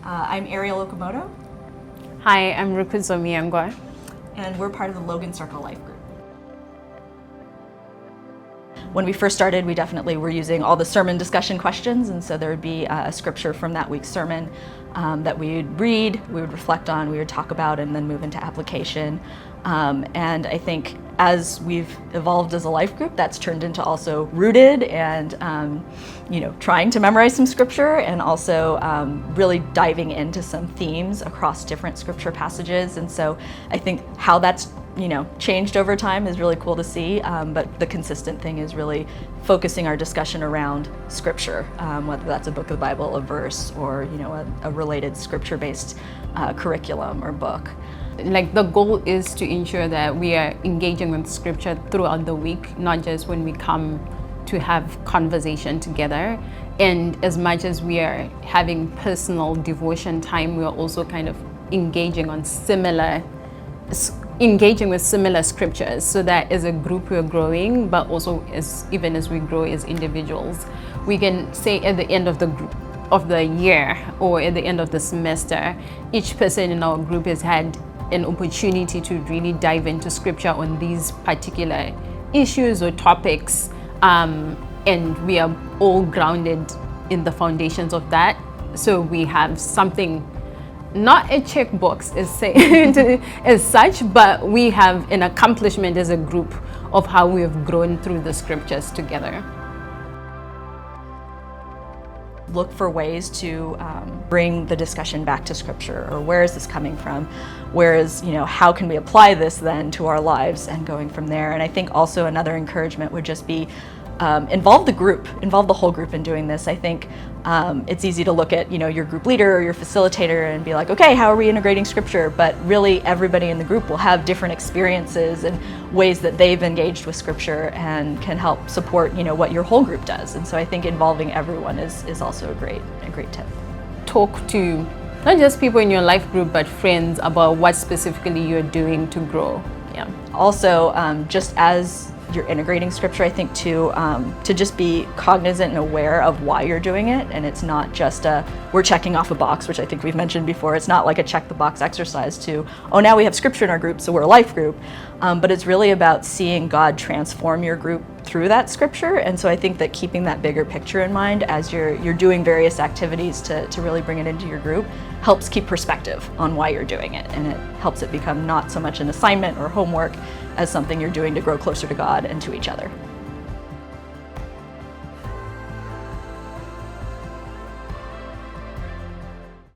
I'm Ariel Okamoto. Hi, I'm Rukuzo Miyangwa. And we're part of the Logan Circle Life Group. When we first started, we definitely were using all the sermon discussion questions, and so there would be a scripture from that week's sermon that we would read, we would reflect on, we would talk about, and then move into application. And I think as we've evolved as a life group, that's turned into also rooted and trying to memorize some scripture, and also really diving into some themes across different scripture passages. And so I think how that's changed over time is really cool to see, but the consistent thing is really focusing our discussion around scripture, whether that's a book of the Bible, a verse, or a related scripture-based curriculum or book. Like, the goal is to ensure that we are engaging with scripture throughout the week, not just when we come to have conversation together. And as much as we are having personal devotion time, we are also kind of engaging with similar scriptures, so that as a group we're growing, but also even as we grow as individuals, we can say at the end of the year or at the end of the semester, each person in our group has had an opportunity to really dive into scripture on these particular issues or topics, and we are all grounded in the foundations of that. So we have something, not a checkbox as such, but we have an accomplishment as a group of how we have grown through the scriptures together. Look for ways to bring the discussion back to scripture, or where is this coming from? How can we apply this then to our lives, and going from there. And I think also another encouragement would just be involve the whole group in doing this. I think it's easy to look at your group leader or your facilitator and be like, okay, how are we integrating scripture? But really everybody in the group will have different experiences and ways that they've engaged with scripture and can help support what your whole group does. And so I think involving everyone is also a great tip. Talk to not just people in your life group, but friends, about what specifically you're doing to grow. Yeah. Also, just as you're integrating scripture, I think to just be cognizant and aware of why you're doing it. And it's not just we're checking off a box, which I think we've mentioned before. It's not like a check the box exercise to, now we have scripture in our group, so we're a life group. But it's really about seeing God transform your group through that scripture. And so I think that keeping that bigger picture in mind as you're doing various activities to really bring it into your group helps keep perspective on why you're doing it. And it helps it become not so much an assignment or homework as something you're doing to grow closer to God and to each other.